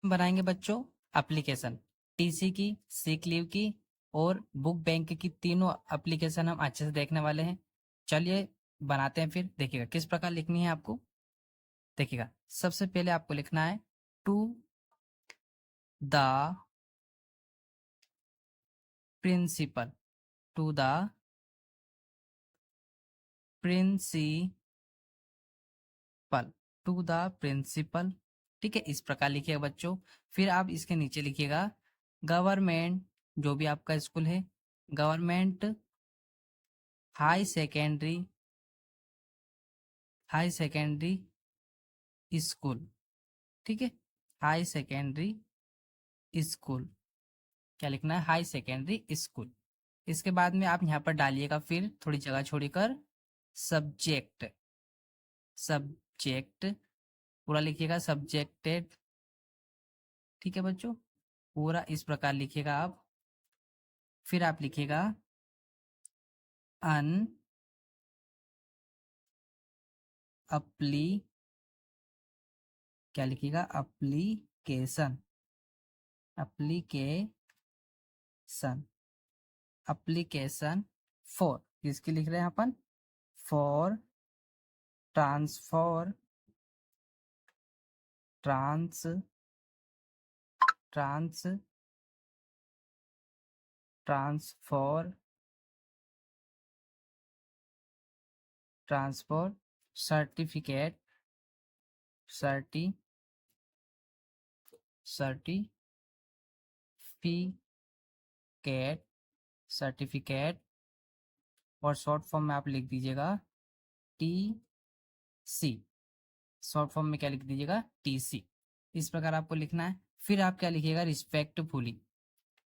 बनाएंगे बच्चों application TC की, सिक लीव की और बुक बैंक की। तीनों एप्लीकेशन हम अच्छे से देखने वाले हैं। चलिए बनाते हैं। फिर देखिएगा किस प्रकार लिखनी है आपको। देखिएगा सबसे पहले आपको लिखना है to the principal, to the principal, to the principal. ठीक है, इस प्रकार लिखिएगा बच्चों। फिर आप इसके नीचे लिखिएगा गवर्नमेंट, जो भी आपका स्कूल है, government high secondary, high secondary school. ठीक है, हाई सेकेंडरी स्कूल। क्या लिखना है? High secondary school. इसके बाद में आप यहाँ पर डालिएगा फिर थोड़ी जगह छोड़कर सब्जेक्ट, सब्जेक्ट पूरा लिखिएगा सब्जेक्टेड। ठीक है बच्चों, पूरा इस प्रकार लिखिएगा आप। फिर आप लिखिएगा अन अप्ली, क्या लिखिएगा? अप्लीकेशन, एप्लीकेशन, एप्लीकेशन फॉर, किसकी लिख रहे हैं अपन? For transfer, trans trans transfer, transfer certificate, certi certificate, certificate और शॉर्ट फॉर्म में आप लिख दीजिएगा टी सी। शॉर्ट फॉर्म में क्या लिख दीजिएगा? T C. इस प्रकार आपको लिखना है। फिर आप क्या लिखिएगा? रिस्पेक्टफुली।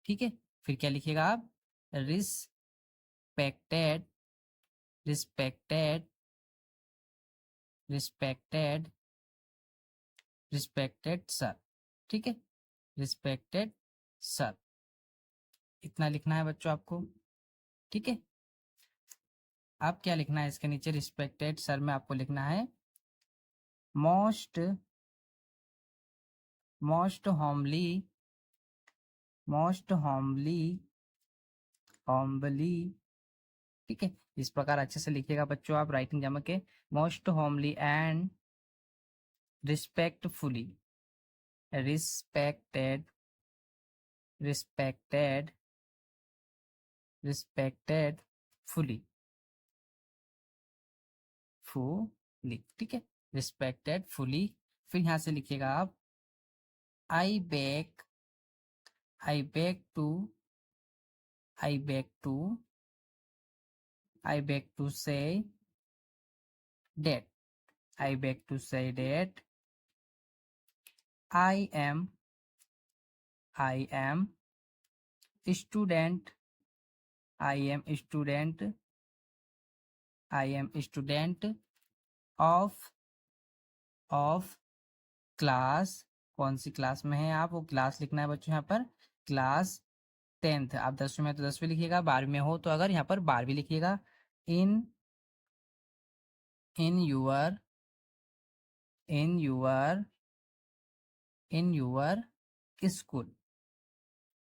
ठीक है, फिर क्या लिखिएगा आप? Respected, respected, respected, respected sir. ठीक है, रिस्पेक्टेड सर। इतना लिखना है बच्चों आपको। ठीक है, आप क्या लिखना है इसके नीचे? रिस्पेक्टेड सर में आपको लिखना है most, most homely, most homely, homely. ठीक है, इस प्रकार अच्छे से लिखिएगा बच्चों आप राइटिंग जमा के। Most humbly and respectfully, respected, respected, respected fully, fully. ठीक है, रिस्पेक्टेड फुली। फिर यहाँ से लिखिएगा आप I beg, I beg to, I beg to, I beg to say that, I beg to say that I am, I am student, I am student, I am student of class. कौन सी class में है आप? वो class लिखना है बच्चों यहाँ पर। Class 10th। आप 10वीं में तो 10वीं लिखिएगा, 12वीं में हो तो अगर यहाँ पर 12वीं लिखिएगा। In in your, in your, in your school,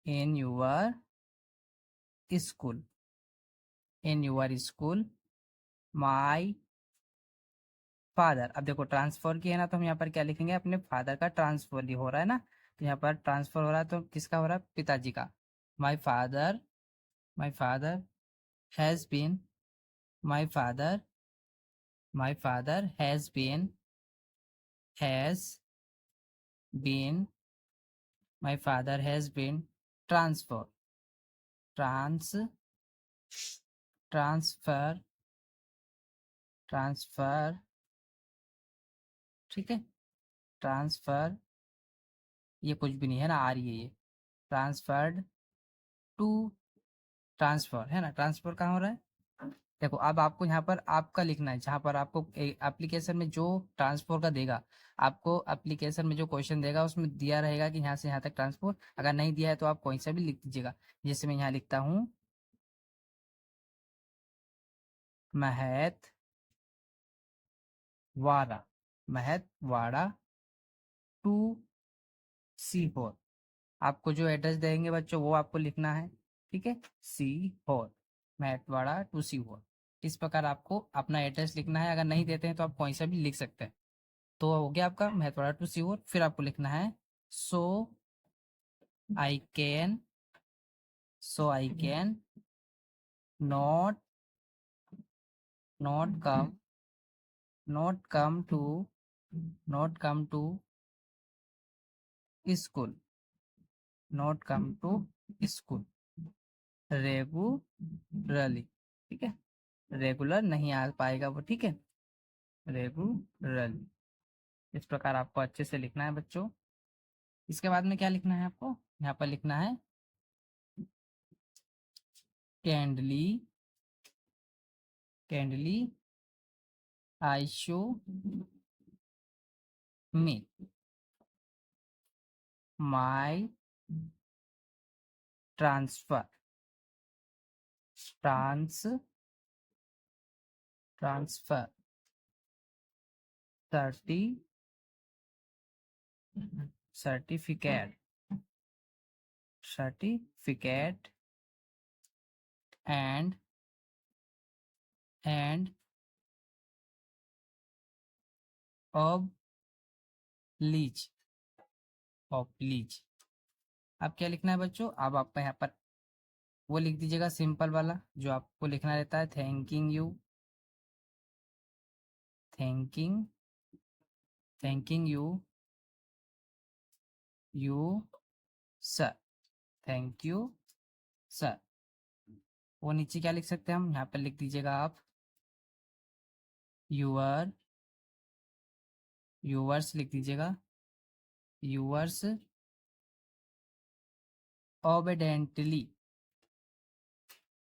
in your school, in your school my father. अब देखो ट्रांसफर की है ना, तो हम यहाँ पर क्या लिखेंगे? अपने फादर का ट्रांसफर हो रहा है ना, तो यहाँ पर ट्रांसफर हो रहा है तो किसका हो रहा है? पिताजी का। My father, my father has been, my father, my father has been, my father has been transfer, trans transfer, transfer. ठीक है, ट्रांसफर, ये कुछ भी नहीं है ना, आ रही है ये। ट्रांसफर्ड टू, ट्रांसफर है ना, ट्रांसफर कहाँ हो रहा है? देखो अब आपको यहाँ पर आपका लिखना है, जहाँ पर आपको एप्लीकेशन में जो ट्रांसफर का देगा, आपको एप्लीकेशन में जो क्वेश्चन देगा उसमें दिया रहेगा कि यहाँ से यहाँ तक ट्रांसफर। अगर नहीं दिया है तो आप कोई सा भी लिख दीजिएगा। जैसे मैं यहाँ लिखता हूँ महत वाड़ा, महत वाड़ा टू सीहोर। आपको जो एड्रेस देंगे बच्चों वो आपको लिखना है, ठीक है, सीहोर, महतवाड़ा टू सीहोर। इस प्रकार आपको अपना एड्रेस लिखना है। अगर नहीं देते हैं तो आप कोई सा भी लिख सकते हैं। तो हो गया आपका महतवाड़ा टू सीहोर। फिर आपको लिखना है so I can, so I can not not come, not come to, not come to school, not come to school regularly, ठीक है, रेगुलर नहीं आ पाएगा वो, ठीक है, रेगुलरली। इस प्रकार आपको अच्छे से लिखना है बच्चों। इसके बाद में क्या लिखना है आपको, यहाँ पर लिखना है kindly, kindly I show me my transfer, transfer certi certificate, certificate and and oblige, oblige. अब क्या लिखना है बच्चों, अब आपका यहाँ पर वो लिख दीजिएगा सिंपल वाला जो आपको लिखना रहता है, thanking you, thanking, thanking you, you sir, thank you sir. वो नीचे क्या लिख सकते हैं हम, यहाँ पर लिख दीजिएगा आप यूअर, यूवर्स लिख दीजिएगा, यूवर्स ओबेडेंटली,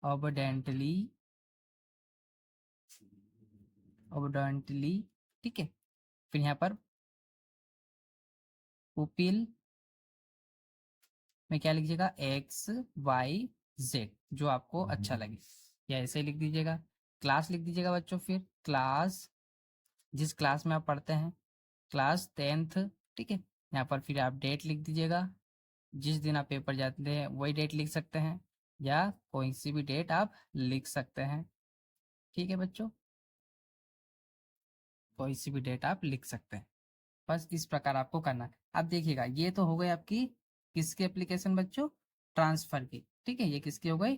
ओबेडेंटली, ओबेडेंटली, ठीक है। फिर यहाँ पर पुपिल में क्या लिखिएगा, एक्स वाई जेड, जो आपको अच्छा लगे, या ऐसे ही लिख दीजिएगा। क्लास लिख दीजिएगा बच्चों, फिर क्लास, जिस क्लास में आप पढ़ते हैं, क्लास 10th, ठीक है। यहाँ पर फिर आप डेट लिख दीजिएगा, जिस दिन आप पेपर जाते हैं वही डेट लिख सकते हैं, या कोई सी भी डेट आप लिख सकते हैं, ठीक है बच्चों, कोई सी भी डेट आप लिख सकते हैं। बस इस प्रकार आपको करना है। अब देखिएगा ये तो हो गई आपकी किसकी एप्लीकेशन बच्चों, ट्रांसफर की, ठीक है, ये किसकी हो गई,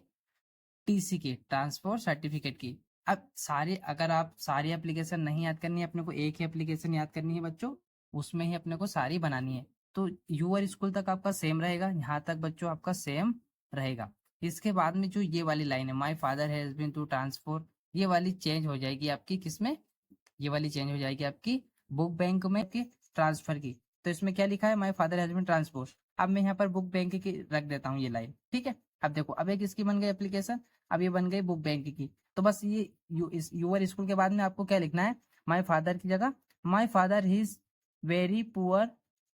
टीसी की, ट्रांसफर सर्टिफिकेट की। अब सारे, अगर आप सारी एप्लीकेशन नहीं याद करनी है, अपने को एक ही एप्लीकेशन याद करनी है बच्चों, उसमें ही अपने को सारी बनानी है। तो यूआर स्कूल तक आपका सेम रहेगा, यहाँ तक बच्चों आपका सेम रहेगा। इसके बाद में जो ये वाली लाइन है, my father has been to transfer, ये वाली चेंज हो जाएगी आपकी किसमें, ये वाली चेंज हो जाएगी आपकी बुक बैंक में की ट्रांसफर की। तो इसमें क्या लिखा है, my father has been transfer. अब मैं यहाँ पर बुक बैंक की रख देता हूँ ये लाइन, ठीक है। अब देखो, अब एक इसकी बन गई एप्लीकेशन, अब ये बन गई बुक बैंक की। तो बस ये यूअर स्कूल के बाद में आपको क्या लिखना है, माई फादर की जगह, my father he is very poor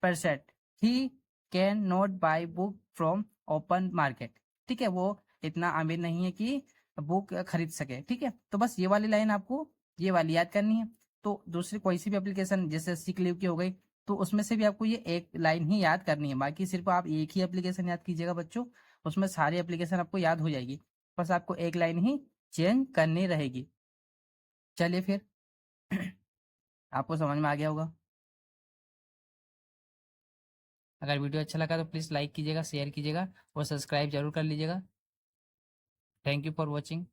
percent, he can not buy book from open market, ठीक है, वो इतना अमीर नहीं है कि बुक खरीद सके, ठीक है। तो बस ये वाली लाइन आपको, ये वाली याद करनी है। तो दूसरी कोई सी भी एप्लीकेशन जैसे सिक लीव की हो गई, तो उसमें से भी आपको ये एक लाइन ही याद करनी है, बाकी सिर्फ आप एक ही एप्लीकेशन याद कीजिएगा बच्चों, उसमें सारी एप्लीकेशन आपको याद हो जाएगी, बस आपको एक लाइन ही चेंज करनी रहेगी। चलिए फिर आपको समझ में आ गया होगा। अगर वीडियो अच्छा लगा तो प्लीज़ लाइक कीजिएगा, शेयर कीजिएगा और सब्सक्राइब जरूर कर लीजिएगा। Thank you for watching.